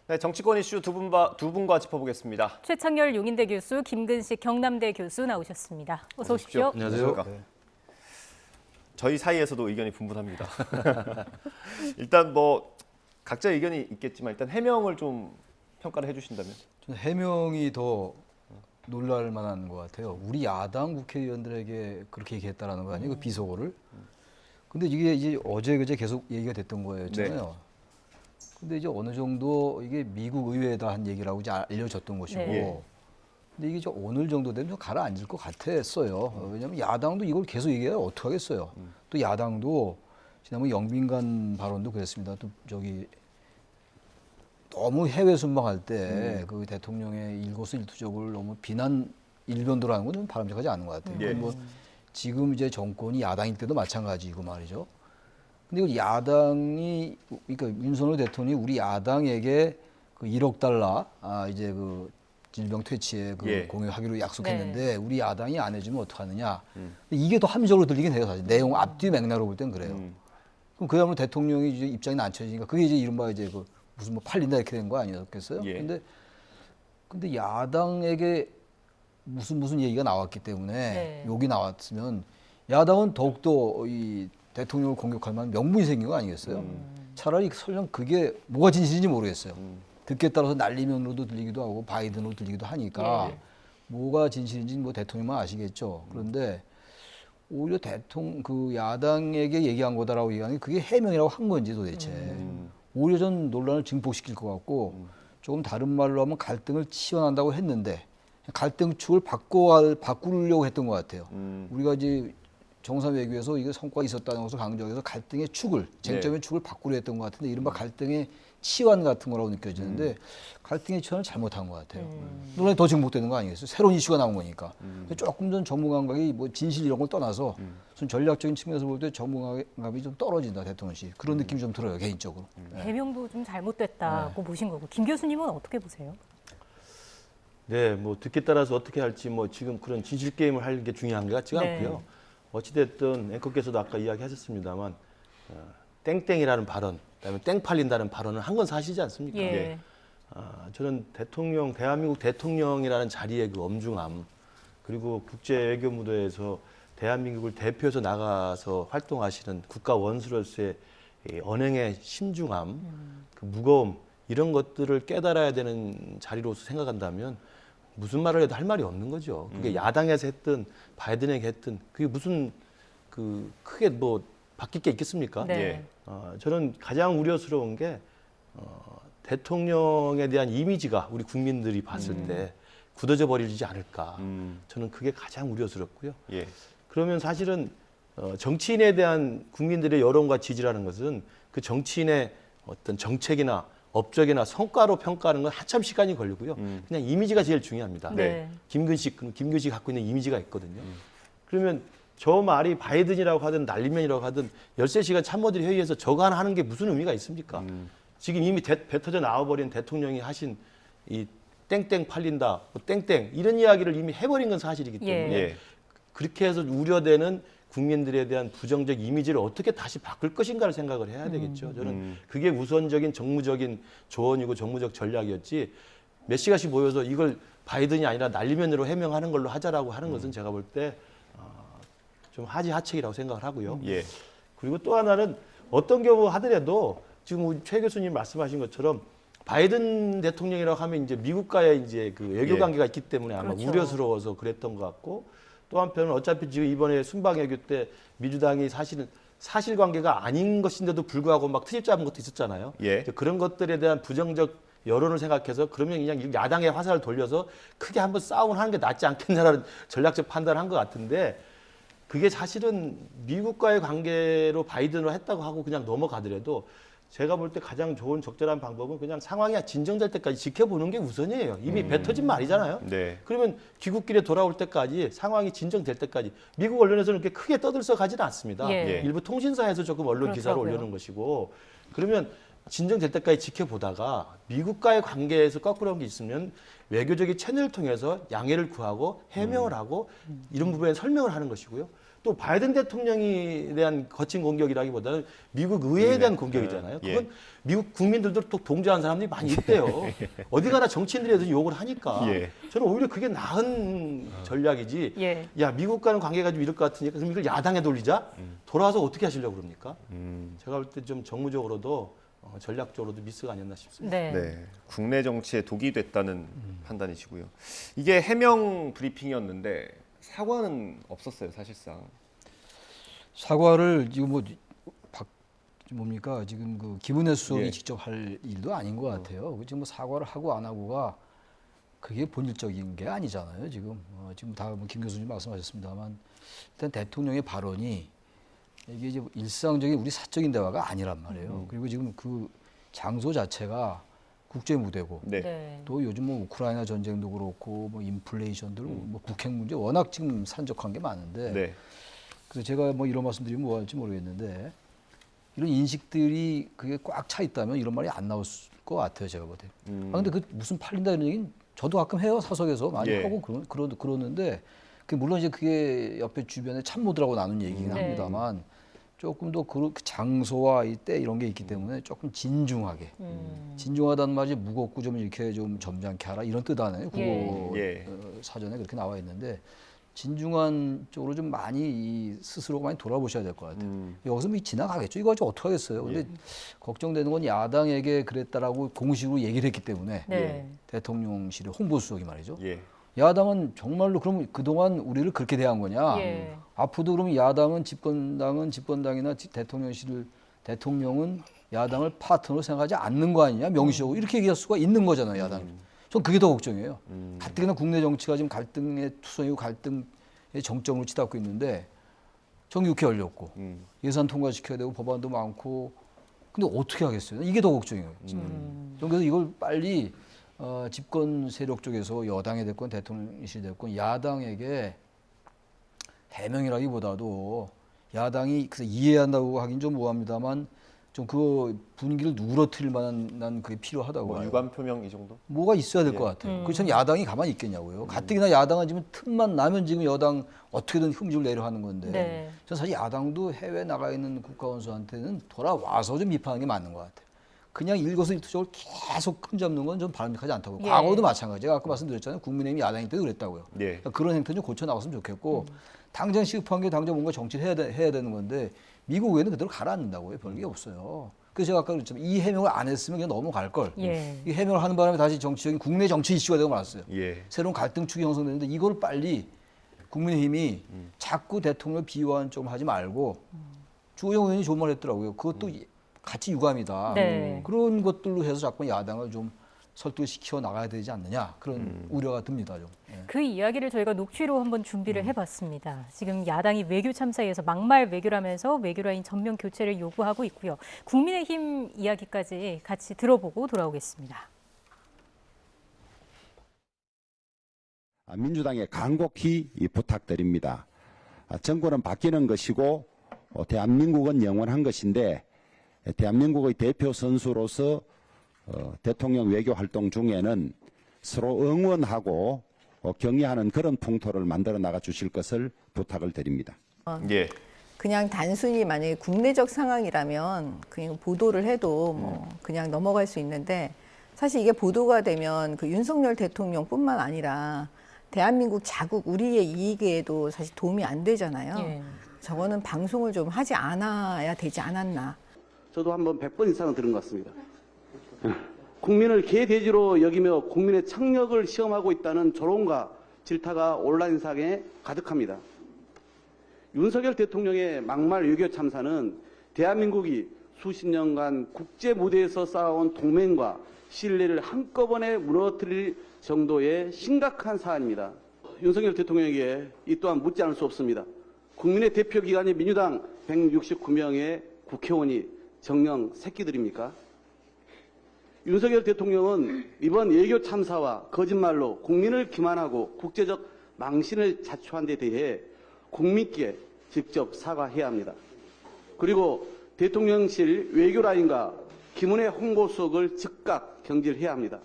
네, 정치권 이슈 두 분과 짚어보겠습니다. 최창렬 용인대 교수, 김근식 경남대 교수 나오셨습니다. 어서 오십시오. 안녕하세요. 저희 사이에서도 의견이 분분합니다. 일단 뭐 각자 의견이 있겠지만 일단 해명을 좀 평가를 해주신다면. 저는 해명이 더 놀랄 만한 것 같아요. 우리 야당 국회의원들에게 그렇게 얘기했다라는 거 아니에요? 그 비속어를. 근데 이게 이제 어제 그제 계속 얘기가 됐던 거였잖아요. 근데 이제 어느 정도 이게 미국 의회에다 한 얘기라고 이제 알려졌던 것이고. 네. 근데 이게 이제 오늘 정도 되면 좀 가라앉을 것 같았어요. 왜냐하면 야당도 이걸 계속 얘기해야 어떡하겠어요. 또 야당도 지난번 영빈관 발언도 그랬습니다. 또 저기 너무 해외 순방할 때 그 대통령의 일거수일투족을 너무 비난 일변도로 하는 건 좀 바람직하지 않은 것 같아요. 예. 뭐 지금 이제 정권이 야당일 때도 마찬가지고 말이죠. 근데 이거 야당이 그러니까 윤석열 대통령이 우리 야당에게 그 1억 달러 이제 그 질병 퇴치에 그 공유하기로 약속했는데 우리 야당이 안 해주면 어떡하느냐. 근데 이게 더 합리적으로 들리긴 해요, 사실. 내용 앞뒤 맥락으로 볼 땐 그래요. 그럼 그야말로 대통령이 이제 입장이 안 쳐지니까 그게 이제 이른바 이제 그 무슨 뭐 팔린다 이렇게 된 거 아니었겠어요? 근데 야당에게 무슨 얘기가 나왔기 때문에 욕이 나왔으면 야당은 더욱더 이 대통령을 공격할 만한 명분이 생긴 거 아니겠어요? 차라리 설령 그게 뭐가 진실인지 모르겠어요. 듣기에 따라서 날리면으로도 들리기도 하고 바이든으로 들리기도 하니까 뭐가 진실인지 뭐 대통령만 아시겠죠. 그런데 오히려 그 야당에게 얘기한 거다라고 얘기하는 게 그게 해명이라고 한 건지 도대체. 오히려 전 논란을 증폭시킬 것 같고 조금 다른 말로 하면 갈등을 치환한다고 했는데 갈등 축을 바꾸려고 했던 것 같아요. 우리가 이제 정상 외교에서 이게 성과가 있었다는 것을 강조해서 갈등의 축을, 쟁점의 축을 바꾸려 했던 것 같은데 이른바 갈등의 치환 같은 거라고 느껴지는데 갈등의 치환을 잘못한 것 같아요. 논란이 더 증폭되는 거 아니겠어요? 새로운 이슈가 나온 거니까. 조금 전 정부 감각이 뭐 진실 이런 걸 떠나서 전략적인 측면에서 볼 때 정부 감각이 좀 떨어진다, 대통령실. 그런 느낌이 좀 들어요, 개인적으로. 해명도 좀 잘못됐다고 보신 거고. 김 교수님은 어떻게 보세요? 네, 뭐 듣기에 따라서 어떻게 할지 뭐 지금 그런 진실 게임을 할 게 중요한 것 같지가 않고요. 어찌됐든 앵커께서도 아까 이야기하셨습니다만 땡땡이라는 발언, 그다음에 땡 팔린다는 발언을 한 건 사실이지 않습니까? 저는 대한민국 대통령이라는 자리의 그 엄중함, 그리고 국제 외교 무대에서 대한민국을 대표해서 나가서 활동하시는 국가 원수로서의 언행의 신중함, 그 무거움 이런 것들을 깨달아야 되는 자리로서 생각한다면 무슨 말을 해도 할 말이 없는 거죠. 그게 야당에서 했든 바이든에게 했든 그게 무슨 그 크게 뭐 바뀔 게 있겠습니까? 저는 가장 우려스러운 게 대통령에 대한 이미지가 우리 국민들이 봤을 때 굳어져 버리지 않을까. 저는 그게 가장 우려스럽고요. 그러면 사실은 정치인에 대한 국민들의 여론과 지지라는 것은 그 정치인의 어떤 정책이나 업적이나 성과로 평가하는 건 한참 시간이 걸리고요. 그냥 이미지가 제일 중요합니다. 김근식 갖고 있는 이미지가 있거든요. 그러면 저 말이 바이든이라고 하든 날리면이라고 하든 13시간 참모들이 회의에서 저거 하나 하는 게 무슨 의미가 있습니까? 지금 이미 뱉어져 나와버린 대통령이 하신 이 땡땡 팔린다, 뭐 땡땡 이런 이야기를 이미 해버린 건 사실이기 때문에 그렇게 해서 우려되는 국민들에 대한 부정적 이미지를 어떻게 다시 바꿀 것인가를 생각을 해야 되겠죠. 저는 그게 우선적인 정무적인 조언이고 정무적 전략이었지 몇 시간씩 모여서 이걸 바이든이 아니라 날리면으로 해명하는 걸로 하자라고 하는 것은 제가 볼 때 좀 하지하책이라고 생각을 하고요. 그리고 또 하나는 어떤 경우 하더라도 지금 우리 최 교수님 말씀하신 것처럼 바이든 대통령이라고 하면 이제 미국과의 이제 그 외교 관계가 있기 때문에 아마 우려스러워서 그랬던 것 같고 또 한편은 어차피 지금 이번에 순방 외교 때 민주당이 사실은 사실관계가 아닌 것인데도 불구하고 막 트집 잡은 것도 있었잖아요. 그런 것들에 대한 부정적 여론을 생각해서 그러면 그냥 야당의 화살을 돌려서 크게 한번 싸움을 하는 게 낫지 않겠냐라는 전략적 판단을 한 것 같은데 그게 사실은 미국과의 관계로 바이든으로 했다고 하고 그냥 넘어가더라도 제가 볼 때 가장 좋은 적절한 방법은 그냥 상황이 진정될 때까지 지켜보는 게 우선이에요. 이미 뱉어진 말이잖아요. 그러면 귀국길에 돌아올 때까지 상황이 진정될 때까지 미국 언론에서는 그렇게 크게 떠들썩하지는 않습니다. 일부 통신사에서 조금 언론 기사를 올려놓은 것이고 그러면 진정될 때까지 지켜보다가 미국과의 관계에서 거꾸로 한 게 있으면 외교적인 채널을 통해서 양해를 구하고 해명을 하고 이런 부분에 설명을 하는 것이고요. 또 바이든 대통령에 대한 거친 공격이라기보다는 미국 의회에 대한 공격이잖아요. 그건 미국 국민들도 또 동조한 사람들이 많이 있대요. 어디 가나 정치인들이 욕을 하니까 저는 오히려 그게 나은 전략이지. 야, 미국과는 관계가 좀 이럴 것 같으니까 그럼 이걸 야당에 돌리자? 돌아와서 어떻게 하시려고 그럽니까? 제가 볼 때 좀 정무적으로도 전략적으로도 미스가 아니었나 싶습니다. 네. 국내 정치에 독이 됐다는 판단이시고요. 이게 해명 브리핑이었는데 사과는 없었어요, 사실상. 사과를 지금 뭡니까 지금 그 김은혜 수석이 예. 직접 할 일도 아닌 것 같아요. 지금 뭐 사과를 하고 안 하고가 그게 본질적인 게 아니잖아요. 지금 지금 다 김 교수님 말씀하셨습니다만 일단 대통령의 발언이 이게 이제 일상적인 우리 사적인 대화가 아니란 말이에요. 그리고 지금 그 장소 자체가 국제 무대고 또 요즘 뭐 우크라이나 전쟁도 그렇고 뭐 인플레이션들 뭐 북핵 문제 워낙 지금 산적한 게 많은데 그래서 제가 뭐 이런 말씀드리면 뭐 할지 모르겠는데 이런 인식들이 그게 꽉 차 있다면 이런 말이 안 나올 것 같아요, 제가 볼 때. 근데 그 무슨 팔린다 이런 얘기는 저도 가끔 해요, 사석에서 많이 하고 그러는데 물론 이제 그게 옆에 주변에 참모들하고 나눈 얘기긴 합니다만 조금 더 그 장소와 이때 이런 게 있기 때문에 조금 진중하게 진중하다는 말이 무겁고 좀 이렇게 좀 점잖게 하라 이런 뜻 아니에요. 국어 사전에 그렇게 나와 있는데 진중한 쪽으로 좀 많이 스스로 많이 돌아보셔야 될 것 같아요. 여기서 뭐 지나가겠죠. 이거 가지고 어떻게 하겠어요. 근데 걱정되는 건 야당에게 그랬다라고 공식으로 얘기를 했기 때문에 대통령실의 홍보수석이 말이죠. 야당은 정말로 그럼 그동안 우리를 그렇게 대한 거냐? 앞으로도 그러면 야당은 집권당이나 대통령은 야당을 파트너로 생각하지 않는 거 아니냐? 명시하고 이렇게 얘기할 수가 있는 거잖아요, 야당. 전 그게 더 걱정이에요. 가뜩이나 국내 정치가 지금 갈등의 투성이고 갈등의 정점으로 치닫고 있는데 정기국회 열렸고 예산 통과시켜야 되고 법안도 많고 근데 어떻게 하겠어요? 이게 더 걱정이에요. 그래서 이걸 빨리 집권 세력 쪽에서 여당이 됐건 대통령실이 됐건 야당에게 해명이라기보다도 야당이 그래서 이해한다고 하긴 좀 뭐합니다만 좀 그 분위기를 누그러뜨릴 만한 난 그게 필요하다고 봐요. 유감 표명 이 정도? 뭐가 있어야 될 것 같아요. 그렇지 야당이 가만히 있겠냐고요. 가뜩이나 야당은 지금 틈만 나면 지금 여당 어떻게든 흠집을 내려 하는 건데 저는 사실 야당도 해외 나가 있는 국가원수한테는 돌아와서 좀 비판하는 게 맞는 것 같아요. 그냥 일거수일투족을 계속 흠잡는 건 좀 바람직하지 않다고. 과거도 마찬가지. 제가 아까 말씀드렸잖아요. 국민의힘이 야당일 때도 그랬다고요. 그러니까 그런 행태 좀 고쳐 나갔으면 좋겠고 당장 시급한 게 당장 뭔가 정치를 해야 되는 건데 미국 외에는 그대로 가라앉는다고요. 별게 없어요. 그래서 제가 아까 그랬지만 이 해명을 안 했으면 그냥 넘어갈 걸. 이 해명을 하는 바람에 다시 정치적인 국내 정치 이슈가 되고 말았어요. 새로운 갈등축이 형성되는데 이걸 빨리 국민의힘이 자꾸 대통령 비호한 좀 하지 말고 주호영 의원이 좋은 말 했더라고요. 그것도 같이 유감이다. 그런 것들로 해서 자꾸 야당을 좀 설득시켜 나가야 되지 않느냐 그런 우려가 듭니다. 좀. 그 이야기를 저희가 녹취로 한번 준비를 해봤습니다. 지금 야당이 외교 참사에서 막말 외교라면서 외교라인 전면 교체를 요구하고 있고요. 국민의힘 이야기까지 같이 들어보고 돌아오겠습니다. 민주당에 간곡히 부탁드립니다. 정권은 바뀌는 것이고 대한민국은 영원한 것인데 대한민국의 대표 선수로서 대통령 외교 활동 중에는 서로 응원하고 격려하는 그런 풍토를 만들어 나가 주실 것을 부탁을 드립니다. 그냥 단순히 만약에 국내적 상황이라면 그냥 보도를 해도 뭐 그냥 넘어갈 수 있는데 사실 이게 보도가 되면 그 윤석열 대통령뿐만 아니라 대한민국 자국 우리의 이익에도 사실 도움이 안 되잖아요. 저거는 방송을 좀 하지 않아야 되지 않았나. 저도 한번 100번 이상은 들은 것 같습니다. 국민을 개돼지로 여기며 국민의 청력을 시험하고 있다는 조롱과 질타가 온라인상에 가득합니다. 윤석열 대통령의 막말 외교 참사는 대한민국이 수십 년간 국제 무대에서 쌓아온 동맹과 신뢰를 한꺼번에 무너뜨릴 정도의 심각한 사안입니다. 윤석열 대통령에게 이 또한 묻지 않을 수 없습니다. 국민의 대표기관인 민주당 169명의 국회의원이 정녕 새끼들입니까? 윤석열 대통령은 이번 외교 참사와 거짓말로 국민을 기만하고 국제적 망신을 자초한 데 대해 국민께 직접 사과해야 합니다. 그리고 대통령실 외교라인과 김은혜 홍보수석을 즉각 경질해야 합니다.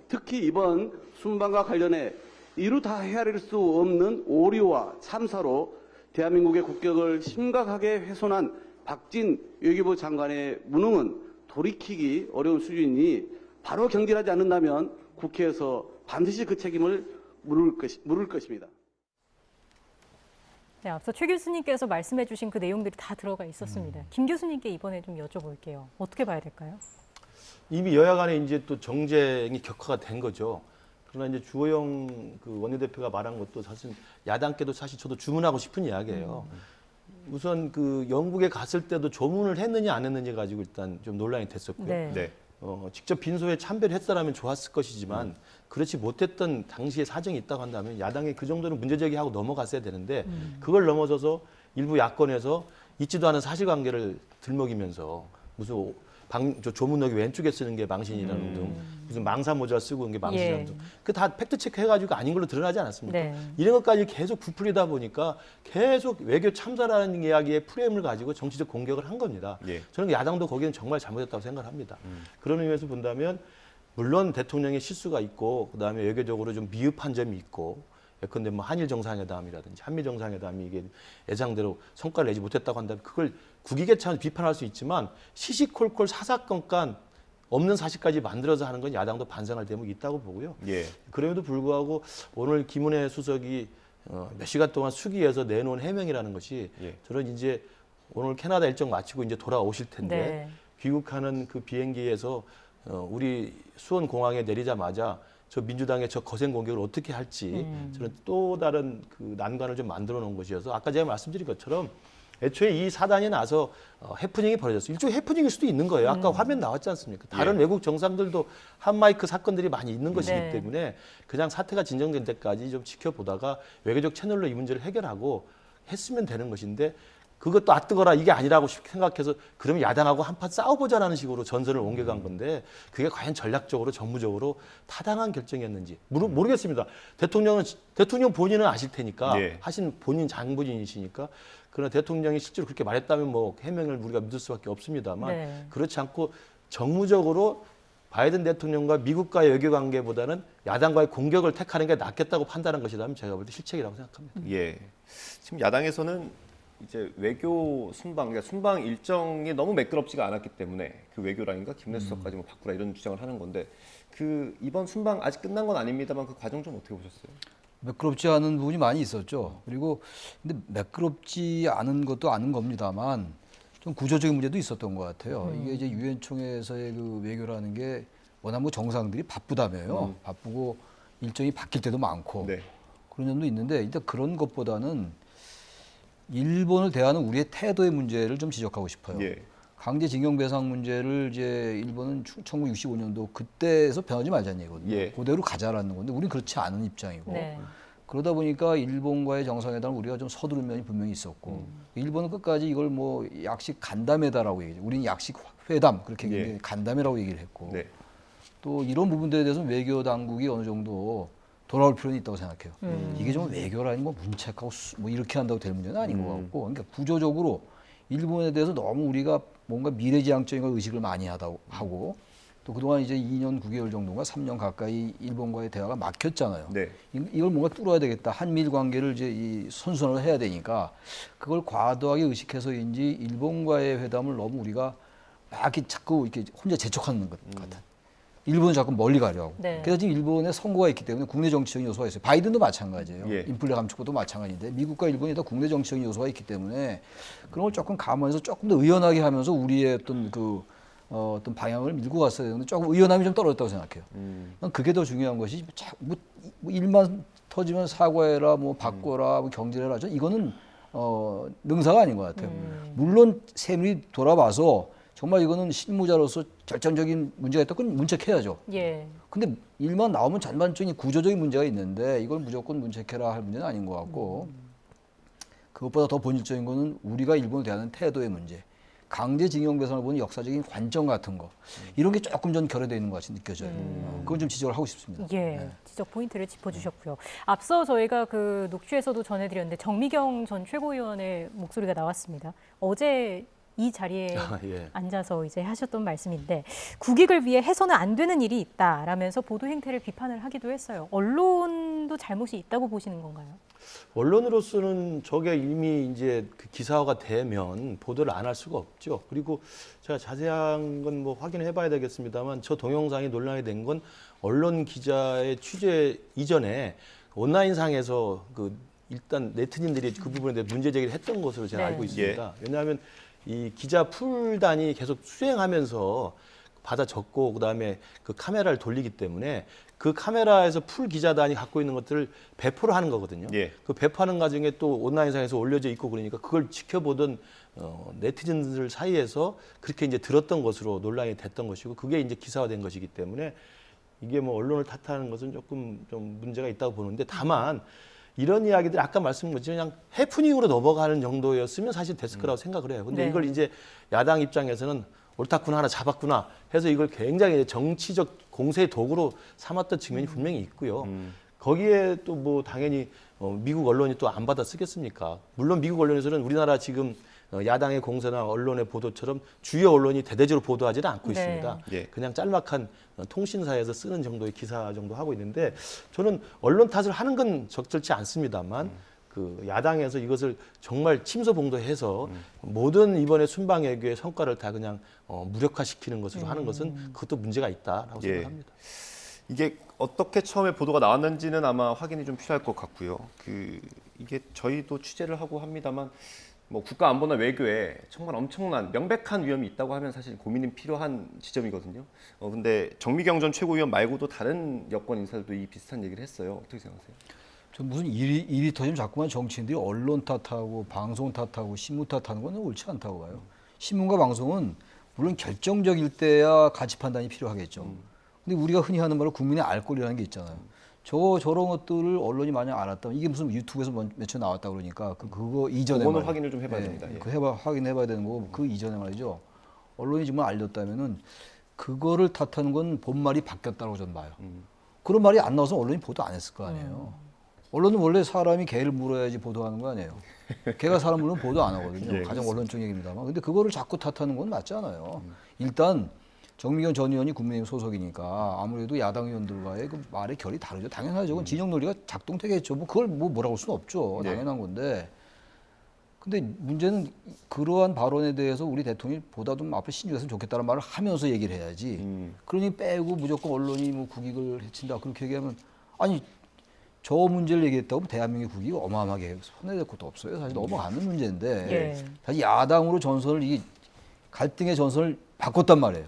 특히 이번 순방과 관련해 이루 다 헤아릴 수 없는 오류와 참사로 대한민국의 국격을 심각하게 훼손한 박진 외교부 장관의 무능은 돌이키기 어려운 수준이니 바로 경질하지 않는다면 국회에서 반드시 그 책임을 물을 것입니다. 네, 앞서 최 교수님께서 말씀해 주신 그 내용들이 다 들어가 있었습니다. 김 교수님께 이번에 좀 여쭤볼게요. 어떻게 봐야 될까요? 이미 여야 간에 이제 또 정쟁이 격화가 된 거죠. 그러나 이제 주호영 그 원내대표가 말한 것도 사실 야당께도 사실 저도 주문하고 싶은 이야기예요. 우선 그 영국에 갔을 때도 조문을 했느냐 안 했느냐 가지고 일단 좀 논란이 됐었고요. 네. 네. 직접 빈소에 참배를 했더라면 좋았을 것이지만 그렇지 못했던 당시에 사정이 있다고 한다면 야당이 그 정도는 문제제기하고 넘어갔어야 되는데 그걸 넘어서서 일부 야권에서 있지도 않은 사실관계를 들먹이면서 무슨 조문록이 왼쪽에 쓰는 게 망신이라는 등 무슨 망사 모자 쓰고 온 게 망신이라는 등 그 다 팩트 체크 해가지고 아닌 걸로 드러나지 않았습니까? 네. 이런 것까지 계속 부풀리다 보니까 계속 외교 참사라는 이야기의 프레임을 가지고 정치적 공격을 한 겁니다. 예. 저는 야당도 거기는 정말 잘못했다고 생각합니다. 그런 의미에서 본다면 물론 대통령의 실수가 있고 그다음에 외교적으로 좀 미흡한 점이 있고 예컨대 뭐 한일 정상회담이라든지 한미 정상회담이 이게 예상대로 성과를 내지 못했다고 한다면 그걸 국익의 차원에서 비판할 수 있지만 시시콜콜 사사건건 없는 사실까지 만들어서 하는 건 야당도 반성할 대목이 있다고 보고요. 예. 그럼에도 불구하고 오늘 김은혜 수석이 몇 시간 동안 수기에서 내놓은 해명이라는 것이 예. 저는 이제 오늘 캐나다 일정 마치고 이제 돌아오실 텐데 네. 귀국하는 그 비행기에서 우리 수원 공항에 내리자마자 저 민주당의 저 거센 공격을 어떻게 할지 저는 또 다른 그 난관을 좀 만들어 놓은 것이어서 아까 제가 말씀드린 것처럼 애초에 이 사단이 나서 해프닝이 벌어졌어요. 일종의 해프닝일 수도 있는 거예요. 아까 화면 나왔지 않습니까? 다른 외국 정상들도 한마이크 사건들이 많이 있는 것이기 네. 때문에 그냥 사태가 진정될 때까지 좀 지켜보다가 외교적 채널로 이 문제를 해결하고 했으면 되는 것인데 그것도 아뜨거라 이게 아니라고 생각해서 그러면 야당하고 한판 싸워보자라는 식으로 전선을 옮겨간 건데 그게 과연 전략적으로 정무적으로 타당한 결정이었는지 모르겠습니다. 대통령 본인은 아실 테니까 예. 하신 본인 장본인이시니까 그러나 대통령이 실제로 그렇게 말했다면 뭐 해명을 우리가 믿을 수밖에 없습니다만 네. 그렇지 않고 정무적으로 바이든 대통령과 미국과의 외교 관계보다는 야당과의 공격을 택하는 게 낫겠다고 판단한 것이라면 제가 볼 때 실책이라고 생각합니다. 예. 지금 야당에서는 이제 외교 순방, 그러니까 순방 일정이 너무 매끄럽지가 않았기 때문에 그 외교라인가 김내 수석까지 뭐 바꾸라 이런 주장을 하는 건데 그 이번 순방 아직 끝난 건 아닙니다만 그 과정 좀 어떻게 보셨어요? 매끄럽지 않은 부분이 많이 있었죠. 그리고 근데 매끄럽지 않은 것도 아는 겁니다만 좀 구조적인 문제도 있었던 것 같아요. 이게 이제 유엔 총회에서의 그 외교라는 게 워낙 뭐 정상들이 바쁘다며요. 바쁘고 일정이 바뀔 때도 많고 네. 그런 점도 있는데 일단 그런 것보다는 일본을 대하는 우리의 태도의 문제를 좀 지적하고 싶어요. 예. 강제징용 배상 문제를 이제 일본은 1965년도 그때에서 변하지 말자는 얘기거든요. 예. 그대로 가자라는 건데 우리는 그렇지 않은 입장이고 네. 그러다 보니까 일본과의 정상회담을 우리가 좀 서두른 면이 분명히 있었고 일본은 끝까지 이걸 뭐 약식 간담회다라고 얘기해요. 우리는 약식 회담 그렇게 얘기했는데 간담회라고 얘기를 했고 네. 또 이런 부분들에 대해서 외교 당국이 어느 정도 돌아올 필요는 있다고 생각해요. 이게 좀 외교라는 거 문책하고 뭐 이렇게 한다고 될 문제는 아닌 것 같고 그러니까 구조적으로 일본에 대해서 너무 우리가 뭔가 미래지향적인 걸 의식을 많이 하고 또 그동안 이제 2년 9개월 정도가 3년 가까이 일본과의 대화가 막혔잖아요. 네. 이걸 뭔가 뚫어야 되겠다. 한미일 관계를 이제 이 선순환을 해야 되니까 그걸 과도하게 의식해서인지 일본과의 회담을 너무 우리가 막 이렇게 자꾸 이렇게 혼자 재촉하는 것 같아. 일본은 자꾸 멀리 가려고. 네. 그래서 지금 일본에 선거가 있기 때문에 국내 정치적인 요소가 있어요. 바이든도 마찬가지예요. 예. 인플레 감축도 마찬가지인데 미국과 일본이 다 국내 정치적인 요소가 있기 때문에 그런 걸 조금 감안해서 조금 더 의연하게 하면서 우리의 어떤 그 어떤 방향을 밀고 갔어야 되는데 조금 의연함이 좀 떨어졌다고 생각해요. 난 그게 더 중요한 것이 뭐 일만 터지면 사과해라, 뭐 바꿔라, 뭐 경질해라. 이거는 능사가 아닌 것 같아요. 물론 세밀히 돌아봐서 정말 이거는 실무자로서 결정적인 문제가 있다. 그건 문책해야죠. 예. 근데 일만 나오면 전반적인 구조적인 문제가 있는데 이걸 무조건 문책해라 할 문제는 아닌 것 같고 그것보다 더 본질적인 거는 우리가 일본을 대하는 태도의 문제. 강제징용 배상을 보는 역사적인 관점 같은 거 이런 게 조금 전 결여되어 있는 것 같이 느껴져요. 그건 좀 지적을 하고 싶습니다. 예, 네. 지적 포인트를 짚어주셨고요. 앞서 저희가 그 녹취에서도 전해드렸는데 정미경 전 최고위원의 목소리가 나왔습니다. 어제 이 자리에 예. 앉아서 이제 하셨던 말씀인데 국익을 위해 해서는 안 되는 일이 있다라면서 보도 행태를 비판을 하기도 했어요. 언론도 잘못이 있다고 보시는 건가요? 언론으로서는 저게 이미 이제 그 기사화가 되면 보도를 안 할 수가 없죠. 그리고 제가 자세한 건 뭐 확인해 봐야 되겠습니다만 저 동영상이 논란이 된 건 언론 기자의 취재 이전에 온라인상에서 그 일단 네티즌들이 그 부분에 대해 문제 제기를 했던 것으로 제가 네. 알고 있습니다. 왜냐하면 이 기자 풀단이 계속 수행하면서 받아 적고 그다음에 그 카메라를 돌리기 때문에 그 카메라에서 풀 기자단이 갖고 있는 것들을 배포를 하는 거거든요. 예. 그 배포하는 과정에 또 온라인상에서 올려져 있고 그러니까 그걸 지켜보던 네티즌들 사이에서 그렇게 이제 들었던 것으로 논란이 됐던 것이고 그게 이제 기사화된 것이기 때문에 이게 뭐 언론을 탓하는 것은 조금 좀 문제가 있다고 보는데 다만 이런 이야기들 아까 말씀드렸지만 그냥 해프닝으로 넘어가는 정도였으면 사실 됐을 거라고 생각을 해요. 근데 네. 이걸 이제 야당 입장에서는 옳다구나 하나 잡았구나 해서 이걸 굉장히 정치적 공세의 도구로 삼았던 측면이 분명히 있고요. 거기에 또 뭐 당연히 미국 언론이 또 안 받아 쓰겠습니까? 물론 미국 언론에서는 우리나라 지금 야당의 공세나 언론의 보도처럼 주요 언론이 대대적으로 보도하지는 않고 네. 있습니다. 예. 그냥 짤막한 통신사에서 쓰는 정도의 기사 정도 하고 있는데 저는 언론 탓을 하는 건 적절치 않습니다만 그 야당에서 이것을 정말 침소봉도해서 모든 이번에 순방외교의 성과를 다 그냥 무력화시키는 것으로 하는 것은 그것도 문제가 있다라고 예. 생각합니다. 이게 어떻게 처음에 보도가 나왔는지는 아마 확인이 좀 필요할 것 같고요. 이게 저희도 취재를 하고 합니다만 뭐 국가 안보나 외교에 정말 엄청난 명백한 위험이 있다고 하면 사실 고민이 필요한 지점이거든요. 근데 정미경 전 최고위원 말고도 다른 여권 인사들도 이 비슷한 얘기를 했어요. 어떻게 생각하세요? 저 무슨 일이 터지면 자꾸만 정치인들이 언론 탓하고 방송 탓하고 신문 탓하는 건 옳지 않다고 봐요. 신문과 방송은 물론 결정적일 때야 가치 판단이 필요하겠죠. 근데 우리가 흔히 하는 말로 국민의 알 권리라는 게 있잖아요. 저런 것들을 언론이 만약 알았다면 이게 무슨 유튜브에서 며칠 나왔다 그러니까 그거 이전에 그거는 말이에요. 확인을 좀 해봐야 됩니다. 예. 확인해봐야 되는 거고 그 이전에 말이죠. 언론이 정말 알렸다면은 그거를 탓하는 건 본말이 바뀌었다고 저는 봐요. 그런 말이 안 나와서 언론이 보도 안 했을 거 아니에요. 언론은 원래 사람이 개를 물어야지 보도하는 거 아니에요. 개가 사람 물으면 보도 안 하거든요. 예, 가장 언론적 얘기입니다만. 근데 그거를 자꾸 탓하는 건 맞지 않아요. 일단 정미경 전 의원이 국민의힘 소속이니까 아무래도 야당 의원들과의 그 말의 결이 다르죠. 당연하죠. 그건 진영 논리가 작동되겠죠. 뭐 그걸 뭐라고 할 수는 없죠. 당연한 건데. 근데 문제는 그러한 발언에 대해서 우리 대통령이 보다 좀 앞으로 신중했으면 좋겠다는 말을 하면서 얘기를 해야지. 그러니 빼고 무조건 언론이 뭐 국익을 해친다 그렇게 얘기하면 아니 저 문제를 얘기했다고 대한민국의 국익이 어마어마하게 손해될 것도 없어요. 사실 넘어가는 문제인데 예. 사실 야당으로 전선을 이 갈등의 전선을 바꿨단 말이에요.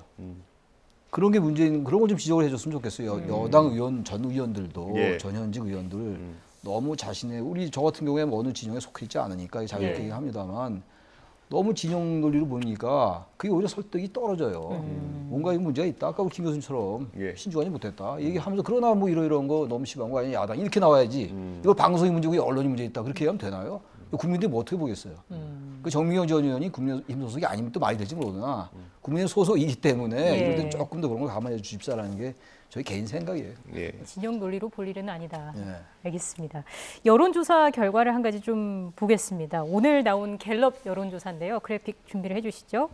그런 게 문제인 그런 걸 좀 지적을 해줬으면 좋겠어요. 여당 의원 전 의원들도 예. 전현직 의원들 너무 자신의 우리 저 같은 경우에 어느 진영에 속해 있지 않으니까 자유롭게 예. 얘기합니다만 너무 진영 논리로 보니까 그게 오히려 설득이 떨어져요. 뭔가 이 문제가 있다. 아까 김 교수님처럼 예. 신중하지 못했다. 얘기하면서 그러나 뭐 이런 거 너무 심한 거 아니냐 야당 이렇게 나와야지. 이거 방송이 문제고 언론이 문제 있다. 그렇게 얘기하면 되나요? 국민들이 뭐 어떻게 보겠어요? 그 정미경 전 의원이 국민의힘 소속이 아니면 또 말이 될지 모르나 국민의힘 소속이기 때문에 예. 이럴 때 조금 더 그런 걸 감안해 주십사라는 게 저희 개인 생각이에요. 예. 진영 논리로 볼 일은 아니다. 예. 알겠습니다. 여론조사 결과를 한 가지 좀 보겠습니다. 오늘 나온 갤럽 여론조사인데요. 그래픽 준비를 해주시죠.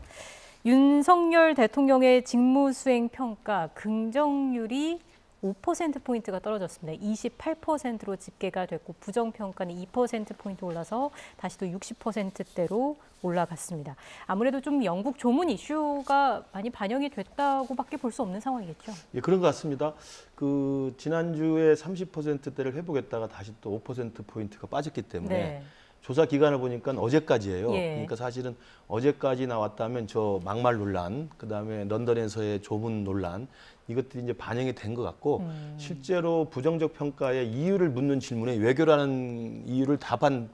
윤석열 대통령의 직무수행 평가 긍정률이 5%포인트가 떨어졌습니다. 28%로 집계가 됐고 부정평가는 2%포인트 올라서 다시 또 60%대로 올라갔습니다. 아무래도 좀 영국 조문 이슈가 많이 반영이 됐다고밖에 볼 수 없는 상황이겠죠. 예, 그런 것 같습니다. 그 지난주에 30%대를 회복했다가 다시 또 5%포인트가 빠졌기 때문에 네. 조사 기간을 보니까 어제까지예요. 예. 그러니까 사실은 어제까지 나왔다면 저 막말 논란, 그다음에 런던에서의 조문 논란 이것들이 이제 반영이 된 것 같고 실제로 부정적 평가의 이유를 묻는 질문에 외교라는 이유를 답한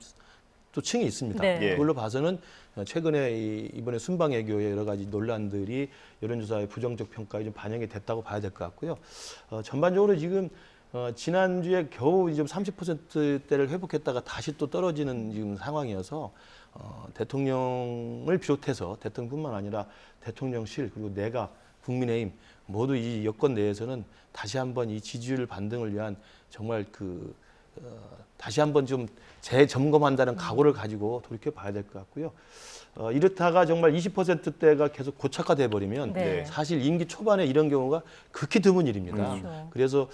또 층이 있습니다. 네. 예. 그걸로 봐서는 최근에 이번에 순방외교의 여러 가지 논란들이 여론조사의 부정적 평가에 좀 반영이 됐다고 봐야 될 것 같고요. 전반적으로 지금 지난주에 겨우 이제 30%대를 회복했다가 다시 또 떨어지는 지금 상황이어서 대통령을 비롯해서 대통령뿐만 아니라 대통령실 그리고 내각 국민의힘 모두 이 여권 내에서는 다시 한번 이 지지율 반등을 위한 정말 그 다시 한번 좀 재점검한다는 각오를 가지고 돌이켜 봐야 될 것 같고요. 이렇다가 정말 20%대가 계속 고착화돼 버리면 네. 사실 임기 초반에 이런 경우가 극히 드문 일입니다. 그렇죠. 그래서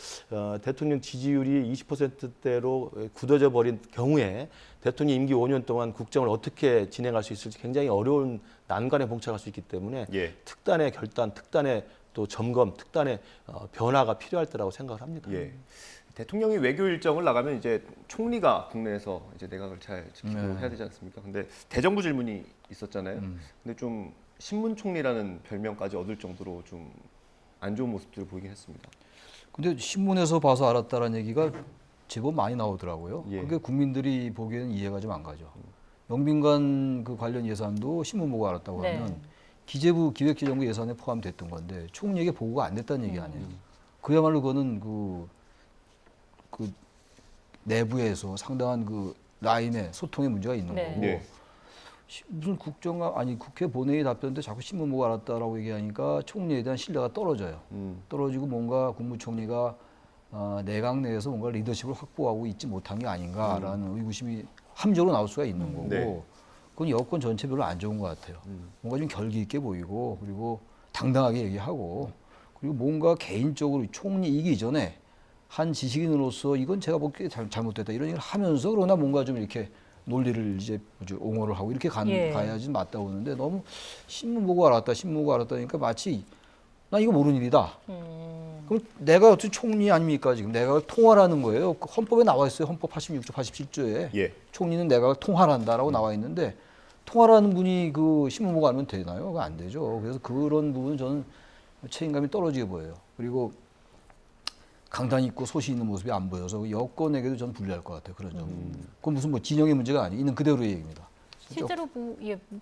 대통령 지지율이 20%대로 굳어져 버린 경우에 대통령 임기 5년 동안 국정을 어떻게 진행할 수 있을지 굉장히 어려운 난관에 봉착할 수 있기 때문에 예. 특단의 결단, 특단의 또 점검, 특단의 변화가 필요할 때라고 생각을 합니다. 예. 대통령이 외교 일정을 나가면 이제 총리가 국내에서 이제 내각을 잘 지키고 해야 되지 않습니까? 근데 대정부 질문이 있었잖아요. 근데 좀 신문 총리라는 별명까지 얻을 정도로 좀 안 좋은 모습들을 보이긴 했습니다. 근데 신문에서 봐서 알았다는 얘기가 제법 많이 나오더라고요. 예. 그게 국민들이 보기에는 이해가 좀 안 가죠. 영빈관 그 관련 예산도 신문 보고 알았다고 네. 하면 기재부 기획재정부 예산에 포함됐던 건데 총리에게 보고가 안 됐다는 얘기 아니에요. 그야말로 그거는 그 내부에서 상당한 그 라인의 소통의 문제가 있는 네. 거고 네. 무슨 국회 본회의 답변 때 자꾸 신문 보고 알았다라고 얘기하니까 총리에 대한 신뢰가 떨어져요. 떨어지고 뭔가 국무총리가 내각 내에서 뭔가 리더십을 확보하고 있지 못한 게 아닌가라는 의구심이 함정으로 나올 수가 있는 거고 네. 그건 여권 전체 별로 안 좋은 것 같아요. 뭔가 좀 결기 있게 보이고 그리고 당당하게 얘기하고 그리고 뭔가 개인적으로 총리이기 전에 한 지식인으로서 이건 제가 보기에 잘못됐다 이런 얘기를 하면서 그러나 뭔가 좀 이렇게 논리를 이제 옹호를 하고 이렇게 예. 가야지 맞다고 하는데 너무 신문 보고 알았다 그러니까 마치 나 이거 모르는 일이다. 그럼 내가 어떤 총리 아닙니까 지금 내각을 통할하는 거예요. 그 헌법에 나와 있어요. 헌법 86조, 87조에 예. 총리는 내각을 통할한다라고 나와 있는데 통할하는 분이 그 신문 보고 알면 되나요? 그거 안 되죠. 그래서 그런 부분은 저는 책임감이 떨어지게 보여요. 그리고 강단 있고 소신 있는 모습이 안 보여서 여권에게도 저는 불리할 것 같아요. 그런 점. 그건 무슨 뭐 진영의 문제가 아니에요. 있는 그대로의 얘기입니다. 실제로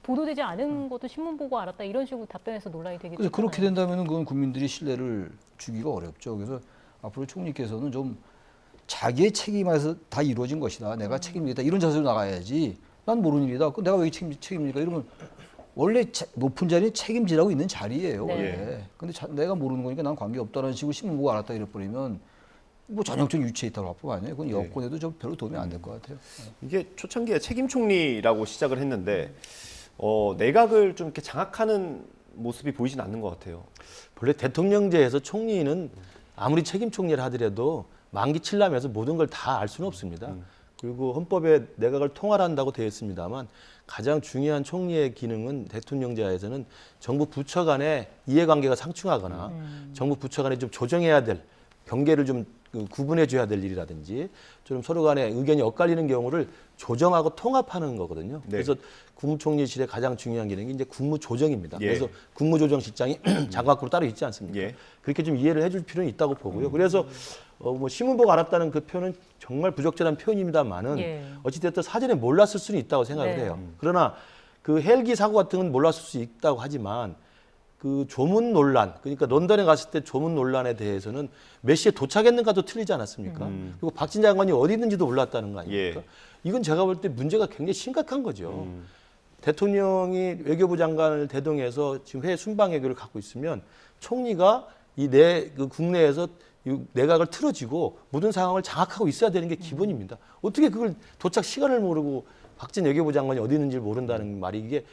보도되지 않은 것도 신문 보고 알았다 이런 식으로 답변해서 논란이 되겠죠. 그래서 그렇게 된다면 그건 국민들이 신뢰를 주기가 어렵죠. 그래서 앞으로 총리께서는 좀 자기의 책임에서 다 이루어진 것이다. 내가 책임지겠다. 이런 자세로 나가야지. 난 모르는 일이다. 그럼 내가 왜 책임질까? 이러면 원래 높은 자리는 책임지라고 있는 자리예요. 네. 원래. 근데 내가 모르는 거니까 난 관계없다는 식으로 신문 보고 알았다 이래버리면 뭐 전형적인 유치에 있다고 할뿐 아니에요. 그건 여권에도 좀 별로 도움이 안 될 것 같아요. 이게 초창기에 책임 총리라고 시작을 했는데 내각을 좀 이렇게 장악하는 모습이 보이진 않는 것 같아요. 원래 대통령제에서 총리는 아무리 책임 총리를 하더라도 만기 칠라면서 모든 걸 다 알 수는 없습니다. 그리고 헌법에 내각을 통할한다고 되어 있습니다만 가장 중요한 총리의 기능은 대통령제하에서는 정부 부처 간의 이해관계가 상충하거나 정부 부처 간에 좀 조정해야 될 경계를 좀 구분해 줘야 될 일이라든지 좀 서로 간에 의견이 엇갈리는 경우를 조정하고 통합하는 거거든요. 네. 그래서 국무총리실의 가장 중요한 기능이 이제 국무조정입니다. 예. 그래서 국무조정실장이 장관급으로 따로 있지 않습니까? 예. 그렇게 좀 이해를 해줄 필요는 있다고 보고요. 그래서 뭐 신문 보고 알았다는 그 표현은 정말 부적절한 표현입니다만은 예. 어찌됐든 사전에 몰랐을 수는 있다고 생각을 네. 해요. 그러나 그 헬기 사고 같은 건 몰랐을 수 있다고 하지만 그 조문 논란, 그러니까 런던에 갔을 때 조문 논란에 대해서는 몇 시에 도착했는가도 틀리지 않았습니까? 그리고 박진 장관이 어디 있는지도 몰랐다는 거 아닙니까? 예. 이건 제가 볼 때 문제가 굉장히 심각한 거죠. 대통령이 외교부 장관을 대동해서 지금 해외 순방 외교를 갖고 있으면 총리가 그 국내에서 이 내각을 틀어지고 모든 상황을 장악하고 있어야 되는 게 기본입니다. 어떻게 그걸 도착 시간을 모르고 박진 외교부 장관이 어디 있는지를 모른다는 말이 이게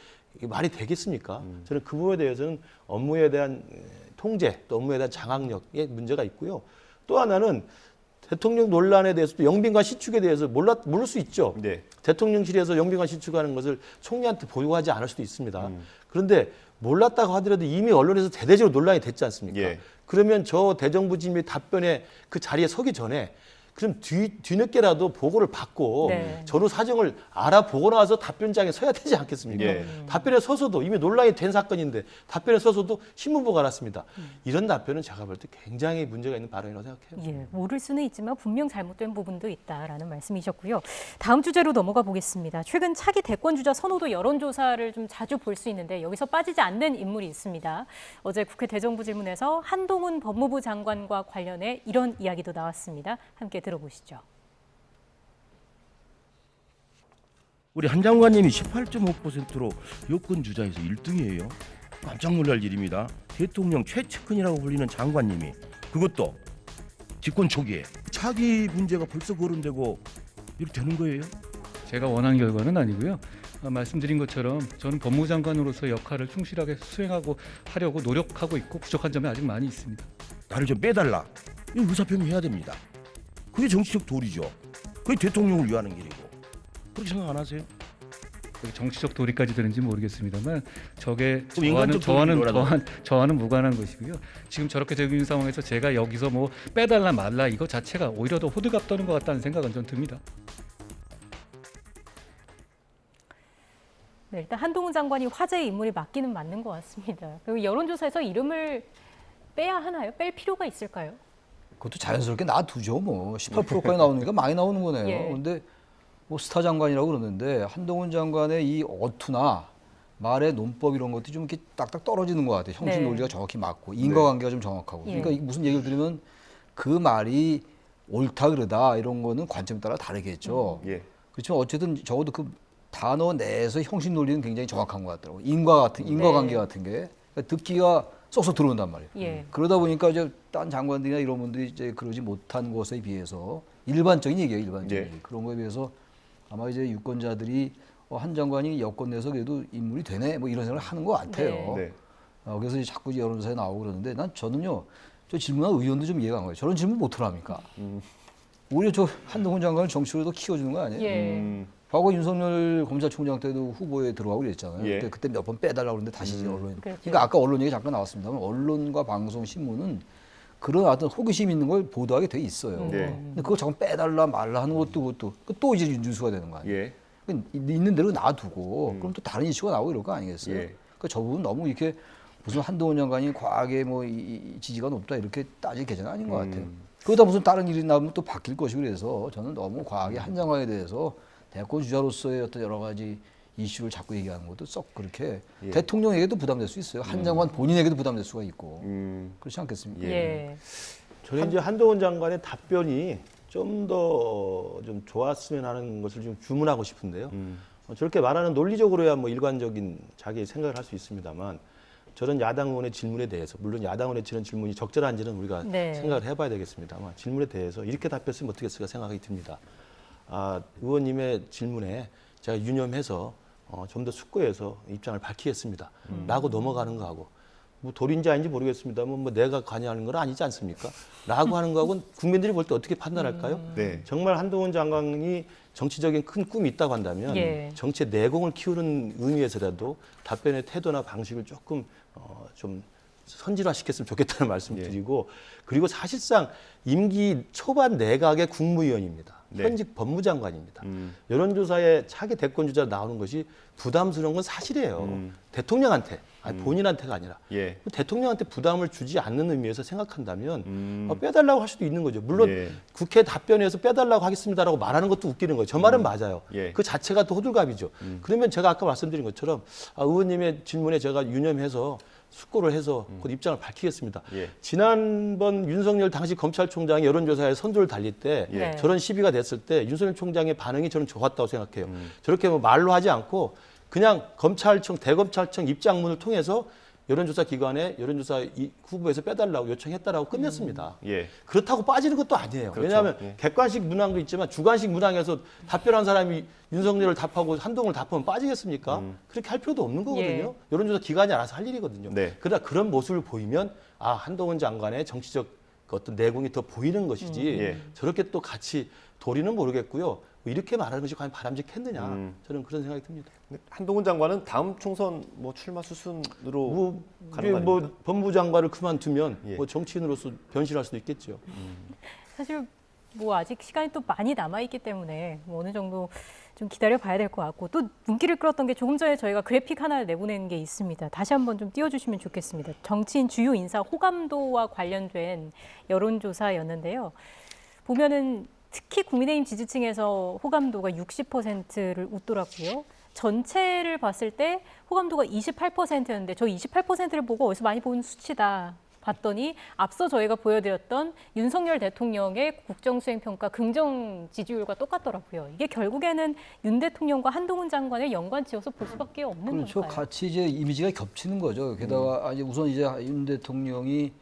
말이 되겠습니까? 저는 그 부분에 대해서는 업무에 대한 통제, 또 업무에 대한 장악력에 문제가 있고요. 또 하나는 대통령 논란에 대해서도 영빈관 시축에 대해서 모를 수 있죠. 네. 대통령실에서 영빈관 시축하는 것을 총리한테 보고하지 않을 수도 있습니다. 그런데 몰랐다고 하더라도 이미 언론에서 대대적으로 논란이 됐지 않습니까? 예. 그러면 저 대정부 질의 답변에 그 자리에 서기 전에 그럼 뒤늦게라도 보고를 받고 네. 전후 사정을 알아보고 나서 답변장에 서야 되지 않겠습니까? 예. 답변에 서서도 이미 논란이 된 사건인데 답변에 서서도 신문 보고 알았습니다. 이런 답변은 제가 볼 때 굉장히 문제가 있는 발언이라고 생각해요. 예, 모를 수는 있지만 분명 잘못된 부분도 있다라는 말씀이셨고요. 다음 주제로 넘어가 보겠습니다. 최근 차기 대권주자 선호도 여론조사를 좀 자주 볼 수 있는데 여기서 빠지지 않는 인물이 있습니다. 어제 국회 대정부 질문에서 한동훈 법무부 장관과 관련해 이런 이야기도 나왔습니다. 함께 들어보시죠. 우리 한 장관님이 18.5%로 여권 주자에서 1등이에요. 깜짝 놀랄 일입니다. 대통령 최측근이라고 불리는 장관님이 그것도 집권 초기에 차기 문제가 벌써 거론되고 이렇게 되는 거예요? 제가 원한 결과는 아니고요. 말씀드린 것처럼 저는 법무장관으로서 역할을 충실하게 수행하고 하려고 노력하고 있고 부족한 점이 아직 많이 있습니다. 나를 좀 빼달라. 이 의사표명해야 됩니다. 그게 정치적 도리죠. 그게 대통령을 위하는 길이고. 그렇게 생각 안 하세요? 정치적 도리까지 되는지 모르겠습니다만 저게 그럼 인간적 저와는 무관한 것이고요. 지금 저렇게 되고 있는 상황에서 제가 여기서 뭐 빼달라 말라 이거 자체가 오히려 더 호들갑 떠는 것 같다는 생각은 좀 듭니다. 네, 일단 한동훈 장관이 화제의 인물이 맞기는 맞는 것 같습니다. 그리고 여론조사에서 이름을 빼야 하나요? 뺄 필요가 있을까요? 그것도 자연스럽게 놔두죠. 뭐 18%까지 나오니까 많이 나오는 거네요. 예. 근데 뭐 스타 장관이라고 그러는데 한동훈 장관의 이 어투나 말의 논법 이런 것들이 좀 이렇게 딱딱 떨어지는 것 같아요. 형식 네. 논리가 정확히 맞고 인과관계가 좀 정확하고. 예. 그러니까 무슨 얘기를 들으면 그 말이 옳다 그르다 이런 거는 관점에 따라 다르겠죠. 예. 그렇지만 어쨌든 적어도 그 단어 내에서 형식 논리는 굉장히 정확한 것 같더라고요. 인과관계 네. 같은 게 그러니까 듣기가 쏙쏙 들어온단 말이에요. 예. 그러다 보니까 이제 딴 장관들이나 이런 분들이 이제 그러지 못한 것에 비해서 일반적인 얘기예요, 일반적인 예. 얘기. 그런 거에 비해서 아마 이제 유권자들이 한 장관이 여권 내에서 그래도 인물이 되네, 뭐 이런 생각을 하는 것 같아요. 네. 그래서 이제 자꾸 여론조사에 나오고 그러는데 저는요, 저 질문한 의원도 좀 이해가 안 가요. 저런 질문 못 하랍니까? 오히려 저 한동훈 장관을 정치로 더 키워주는 거 아니에요? 예. 과거 윤석열 검찰총장 때도 후보에 들어가고 그랬잖아요. 예. 그때 몇 번 빼달라고 그러는데 다시 이제 언론. 그렇죠. 그러니까 아까 언론 얘기 잠깐 나왔습니다만 언론과 방송, 신문은 그런 어떤 호기심 있는 걸 보도하게 돼 있어요. 네. 근데 그거 잠깐 빼달라 말라 하는 것도 그것도 또 이제 뉴스가 되는 거 아니에요? 예. 있는 대로 놔두고 그럼 또 다른 이슈가 나오고 이럴 거 아니겠어요? 예. 그러니까 저 부분 너무 이렇게 무슨 한동훈 장관이 과하게 뭐 이 지지가 높다 이렇게 따질 계제는 아닌 것 같아요. 그러다 무슨 다른 일이 나오면 또 바뀔 것이고 그래서 저는 너무 과하게 한 장관에 대해서 대권 주자로서의 어떤 여러 가지 이슈를 자꾸 얘기하는 것도 썩 그렇게 예. 대통령에게도 부담될 수 있어요. 한 장관 본인에게도 부담될 수가 있고 그렇지 않겠습니까? 예. 저는 이제 한동훈 장관의 답변이 좀 더 좀 좋았으면 하는 것을 좀 주문하고 싶은데요. 저렇게 말하는 논리적으로야 뭐 일관적인 자기의 생각을 할 수 있습니다만 저런 야당 의원의 질문에 대해서 물론 야당 의원의 저런 질문이 적절한지는 우리가 네. 생각을 해봐야 되겠습니다만 질문에 대해서 이렇게 답했으면 어떻겠을까 생각이 듭니다. 의원님의 질문에 제가 유념해서 좀 더 숙고해서 입장을 밝히겠습니다. 라고 넘어가는 거하고 뭐 도리인지 아닌지 모르겠습니다만 뭐 내가 관여하는 건 아니지 않습니까? 라고 하는 거하고는 국민들이 볼 때 어떻게 판단할까요? 네. 정말 한동훈 장관이 정치적인 큰 꿈이 있다고 한다면 예. 정치의 내공을 키우는 의미에서라도 답변의 태도나 방식을 조금 좀 선진화시켰으면 좋겠다는 말씀을 예. 드리고 그리고 사실상 임기 초반 내각의 국무위원입니다. 네. 현직 법무장관입니다. 여론조사에 차기 대권주자 나오는 것이 부담스러운 건 사실이에요. 대통령한테, 아니 본인한테가 아니라 예. 대통령한테 부담을 주지 않는 의미에서 생각한다면 빼달라고 할 수도 있는 거죠. 물론 예. 국회 답변에서 빼달라고 하겠습니다라고 말하는 것도 웃기는 거예요. 저 말은 맞아요. 예. 그 자체가 또 호들갑이죠. 그러면 제가 아까 말씀드린 것처럼 의원님의 질문에 제가 유념해서 숙고를 해서 곧 입장을 밝히겠습니다. 예. 지난번 윤석열 당시 검찰총장이 여론조사에 선두를 달릴 때 네. 저런 시비가 됐을 때 윤석열 총장의 반응이 저는 좋았다고 생각해요. 저렇게 뭐 말로 하지 않고 그냥 검찰청, 대검찰청 입장문을 통해서 여론조사 기관에 여론조사 후보에서 빼달라고 요청했다라고 끝냈습니다. 예. 그렇다고 빠지는 것도 아니에요. 그렇죠. 왜냐하면 예. 객관식 문항도 있지만 주관식 문항에서 답변한 사람이 윤석열을 답하고 한동훈을 답하면 빠지겠습니까? 그렇게 할 필요도 없는 거거든요. 예. 여론조사 기관이 알아서 할 일이거든요. 네. 그러나 그런 모습을 보이면 한동훈 장관의 정치적 어떤 내공이 더 보이는 것이지 예. 저렇게 또 같이 도리는 모르겠고요. 이렇게 말하는 것이 과연 바람직했느냐 저는 그런 생각이 듭니다. 한동훈 장관은 다음 총선 뭐 출마 수순으로 뭐, 가는 거 뭐 아닙니까? 법무장관을 그만두면 예. 뭐 정치인으로서 변신할 수도 있겠죠. 사실 뭐 아직 시간이 또 많이 남아 있기 때문에 뭐 어느 정도 좀 기다려 봐야 될 것 같고 또 눈길을 끌었던 게 조금 전에 저희가 그래픽 하나 내보낸 게 있습니다. 다시 한번 좀 띄워주시면 좋겠습니다. 정치인 주요 인사 호감도와 관련된 여론조사였는데요. 보면은 특히 국민의힘 지지층에서 호감도가 60%를 웃더라고요. 전체를 봤을 때 호감도가 28%였는데 저 28%를 보고 어디서 많이 본 수치다 봤더니 앞서 저희가 보여드렸던 윤석열 대통령의 국정수행평가 긍정 지지율과 똑같더라고요. 이게 결국에는 윤 대통령과 한동훈 장관을 연관지어서 볼 수밖에 없는 그렇죠. 건가요? 같이 이제 이미지가 겹치는 거죠. 게다가 이제 우선 이제 윤 대통령이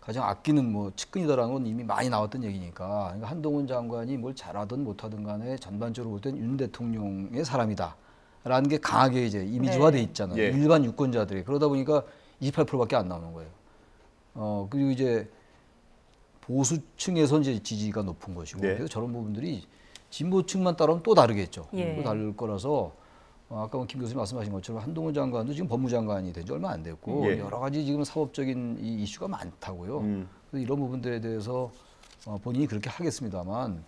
가장 아끼는 뭐 측근이다라는 건 이미 많이 나왔던 얘기니까. 그러니까 한동훈 장관이 뭘 잘하든 못하든 간에 전반적으로 볼 땐 윤 대통령의 사람이다라는 게 강하게 이제 이미지화돼 있잖아요. 예. 일반 유권자들이. 그러다 보니까 28%밖에 안 나오는 거예요. 그리고 이제 보수층에서 이제 지지가 높은 것이고, 네. 그래서 저런 부분들이 진보층만 따르면 또 다르겠죠. 예. 또 다를 거라서 아까 김 교수님 말씀하신 것처럼 한동훈 장관도 지금 법무장관이 된 지 얼마 안 됐고 예. 여러 가지 지금 사법적인 이 이슈가 많다고요. 그래서 이런 부분들에 대해서 본인이 그렇게 하겠습니다만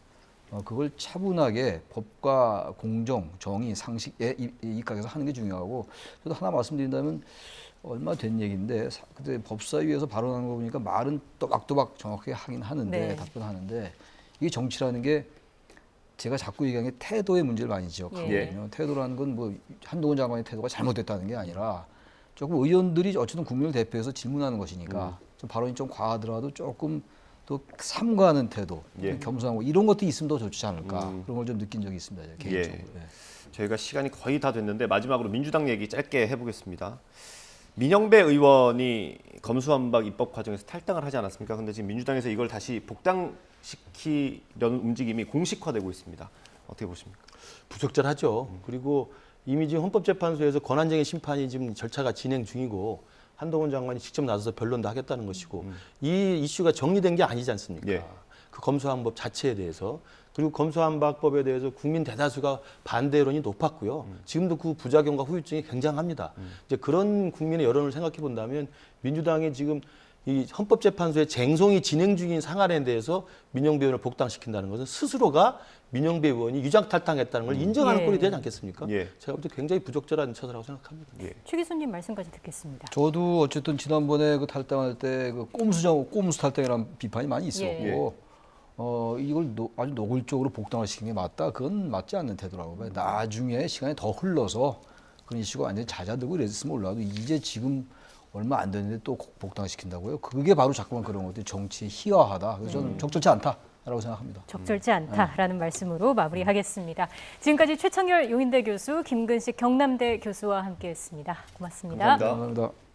그걸 차분하게 법과 공정, 정의, 상식에 입각해서 하는 게 중요하고, 저도 하나 말씀드린다면 얼마 된 얘기인데 그때 법사위에서 발언하는 거 보니까 말은 또박또박 정확하게 하긴 하는데 네. 답변하는데, 이게 정치라는 게 제가 자꾸 얘기하는 게 태도의 문제를 많이 지적하거든요. 태도라는 건 뭐 한동훈 장관의 태도가 잘못됐다는 게 아니라 조금 의원들이 어쨌든 국민을 대표해서 질문하는 것이니까 좀 발언이 좀 과하더라도 조금 또 삼가하는 태도, 예. 겸손하고 이런 것도 있으면 더 좋지 않을까, 그런 걸 좀 느낀 적이 있습니다. 개인적으로. 예. 저희가 시간이 거의 다 됐는데 마지막으로 민주당 얘기 짧게 해보겠습니다. 민영배 의원이 검수완박 입법 과정에서 탈당을 하지 않았습니까? 근데 지금 민주당에서 이걸 다시 복당시키려는 움직임이 공식화되고 있습니다. 어떻게 보십니까? 부적절하죠. 그리고 이미 지금 헌법재판소에서 권한쟁의 심판이 지금 절차가 진행 중이고, 한동훈 장관이 직접 나서서 변론도 하겠다는 것이고, 이 이슈가 정리된 게 아니지 않습니까? 예. 그 검수완법 자체에 대해서, 그리고 검수완박법에 대해서 국민 대다수가 반대 여론이 높았고요. 지금도 그 부작용과 후유증이 굉장합니다. 이제 그런 국민의 여론을 생각해 본다면 민주당이 지금 이 헌법재판소의 쟁송이 진행 중인 상한에 대해서 민영배 의원을 복당시킨다는 것은 스스로가 민영배 의원이 유장탈당했다는 걸 인정하는 예. 꼴이 되지 않겠습니까? 예. 제가 볼 때 굉장히 부적절한 처사라고 생각합니다. 최 교수님 말씀까지 듣겠습니다. 저도 어쨌든 지난번에 그 탈당할 때 그 꼼수 탈당이라는 비판이 많이 있었고, 이걸 아주 노골적으로 복당을 시킨 게 맞다? 그건 맞지 않는 태도라고 봐요. 나중에 시간이 더 흘러서 그런 이슈가 완전히 잦아들고 이랬으면 몰라도 이제 지금 얼마 안 됐는데 또 복당시킨다고요? 그게 바로 자꾸만 그런 것들이 정치의 희화하다. 그래서 저는 적절치 않다라고 생각합니다. 적절치 않다라는 말씀으로 마무리하겠습니다. 지금까지 최창열 용인대 교수, 김근식 경남대 교수와 함께했습니다. 고맙습니다. 감사합니다. 감사합니다.